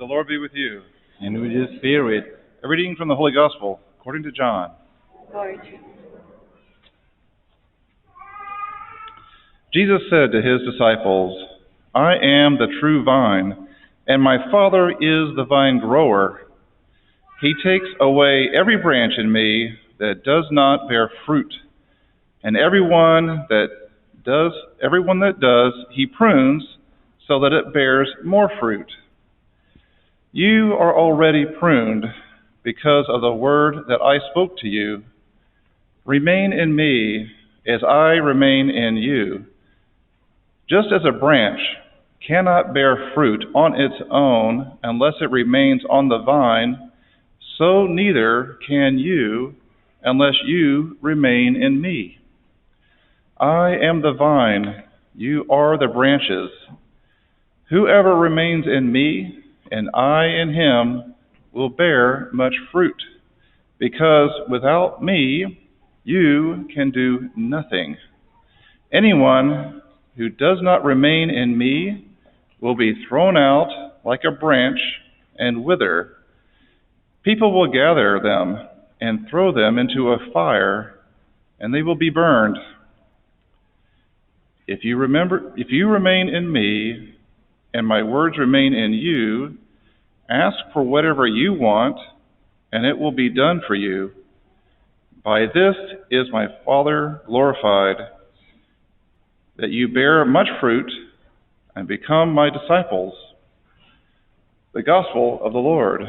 The Lord be with you. And with your spirit. A reading from the Holy Gospel according to John. Lord. Jesus said to his disciples, I am the true vine, and my Father is the vine grower. He takes away every branch in me that does not bear fruit, and everyone that does, he prunes so that it bears more fruit. You are already pruned because of the word that I spoke to you. Remain in me as I remain in you. Just as a branch cannot bear fruit on its own unless it remains on the vine, so neither can you unless you remain in me. I am the vine, you are the branches. Whoever remains in me and I in him will bear much fruit, because without me you can do nothing. Anyone who does not remain in me will be thrown out like a branch and wither. People will gather them and throw them into a fire, and they will be burned. If you remain in me and my words remain in you, ask for whatever you want, and it will be done for you. By this is my Father glorified, that you bear much fruit and become my disciples. The Gospel of the Lord.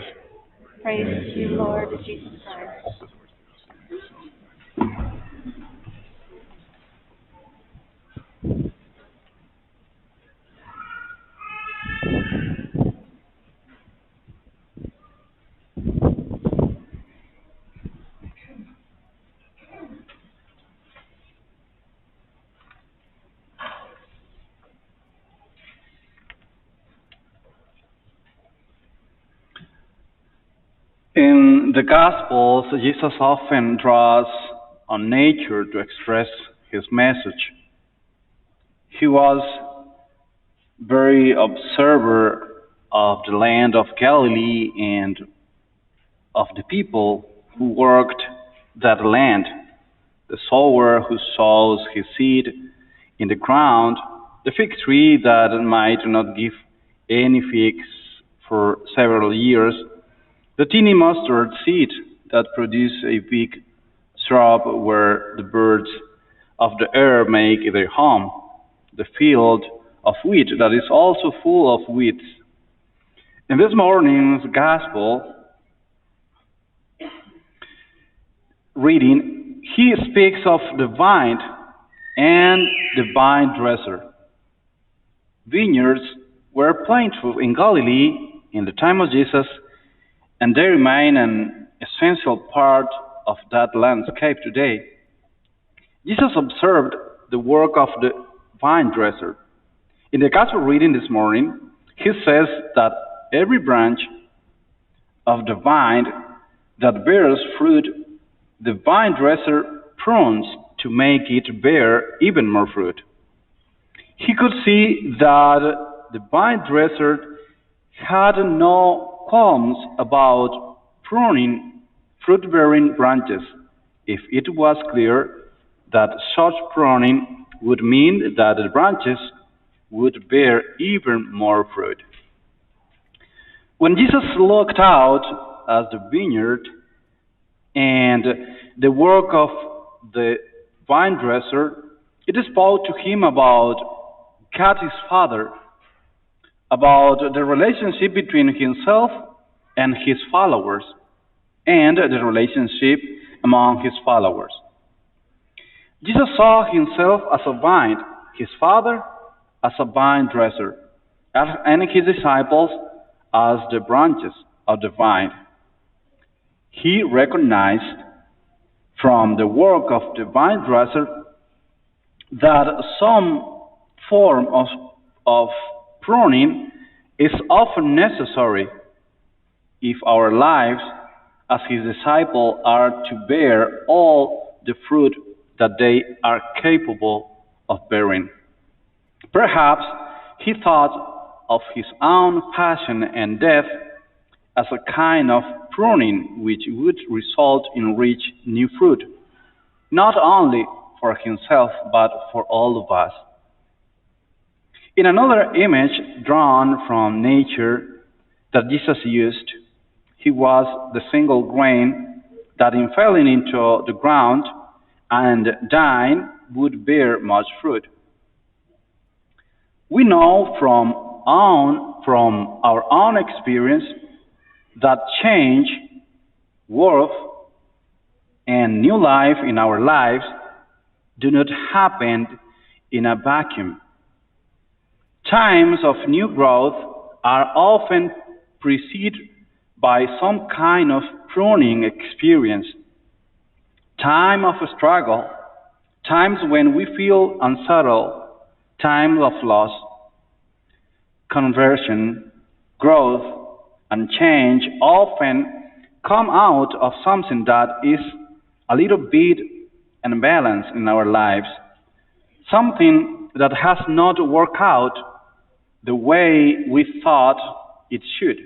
Praise to you, Lord Jesus Christ. In the Gospels, Jesus often draws on nature to express his message. He was very observer of the land of Galilee and of the people who worked that land, the sower who sows his seed in the ground, the fig tree that might not give any figs for several years, the teeny mustard seed that produces a big shrub where the birds of the air make their home, the field of wheat that is also full of weeds. In this morning's Gospel reading, he speaks of the vine and the vine dresser. Vineyards were plentiful in Galilee in the time of Jesus, and they remain an essential part of that landscape today. Jesus observed the work of the vine dresser. In the Gospel reading this morning, he says that every branch of the vine that bears fruit, the vine dresser prunes to make it bear even more fruit. He could see that the vine dresser had no qualms about pruning fruit-bearing branches if it was clear that such pruning would mean that the branches would bear even more fruit. When Jesus looked out at the vineyard and the work of the vine dresser, it spoke to him about God his Father, about the relationship between himself and his followers, and the relationship among his followers. Jesus saw himself as a vine, his Father as a vine dresser, and his disciples as the branches of the vine. He recognized from the work of the vine dresser that some form of pruning is often necessary if our lives as his disciples are to bear all the fruit that they are capable of bearing. Perhaps he thought of his own passion and death as a kind of pruning which would result in rich new fruit, not only for himself but for all of us. In another image drawn from nature that Jesus used, he was the single grain that in falling into the ground and dying would bear much fruit. We know from our own experience that change, worth, and new life in our lives do not happen in a vacuum. Times of new growth are often preceded by some kind of pruning experience, time of struggle, times when we feel unsettled, times of loss, conversion, growth, and change often come out of something that is a little bit unbalanced in our lives, something that has not worked out the way we thought it should,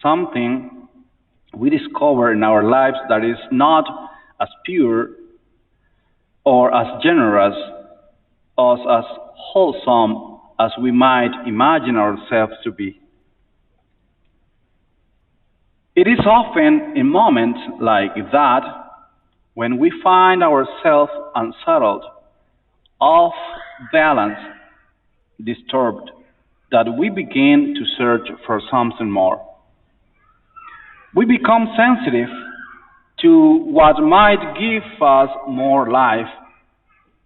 something we discover in our lives that is not as pure or as generous or as wholesome as we might imagine ourselves to be. It is often in moments like that, when we find ourselves unsettled, off balance, disturbed, that we begin to search for something more. We become sensitive to what might give us more life.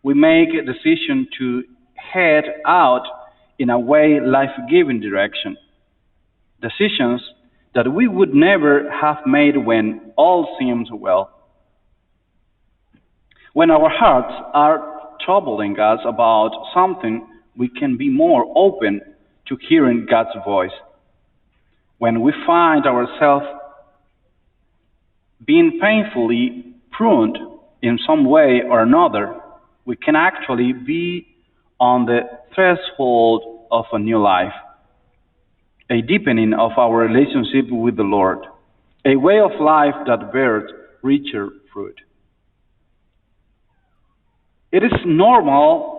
We make a decision to head out in a way life-giving direction. Decisions that we would never have made when all seems well. When our hearts are troubling us about something, we can be more open to hearing God's voice. When we find ourselves being painfully pruned in some way or another, we can actually be on the threshold of a new life, a deepening of our relationship with the Lord, a way of life that bears richer fruit. It is normal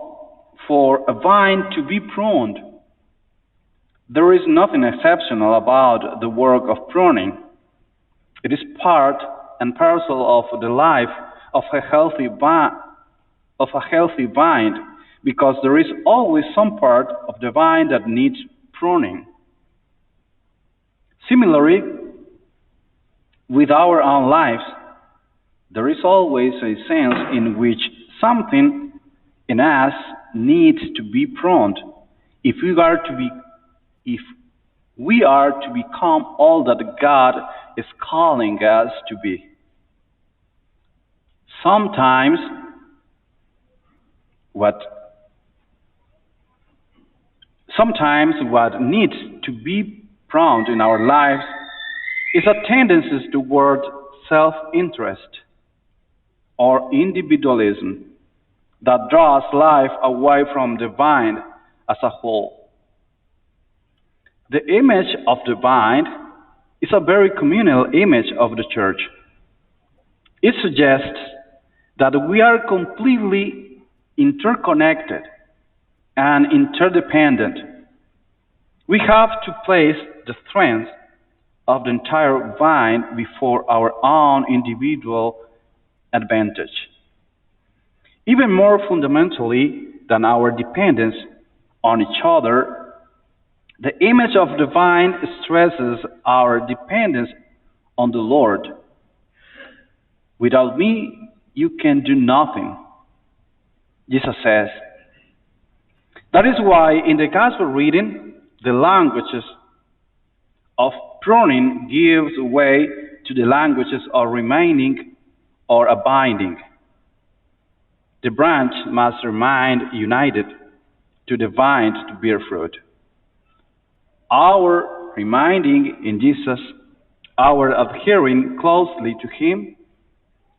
for a vine to be pruned. There is nothing exceptional about the work of pruning. It is part and parcel of the life of a healthy vine, because there is always some part of the vine that needs pruning. Similarly, with our own lives, there is always a sense in which something in us needs to be pruned if we are to become all that God is calling us to be. Sometimes what needs to be pruned in our lives is a tendency toward self-interest or individualism that draws life away from the vine as a whole. The image of the vine is a very communal image of the church. It suggests that we are completely interconnected and interdependent. We have to place the strength of the entire vine before our own individual advantage. Even more fundamentally than our dependence on each other, the image of the vine stresses our dependence on the Lord. Without me, you can do nothing, Jesus says. That is why in the gospel reading, the languages of pruning gives way to the languages of remaining or abiding. The branch must remain united to the vine to bear fruit. Our remaining in Jesus, our adhering closely to Him,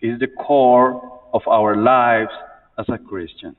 is the core of our lives as a Christian.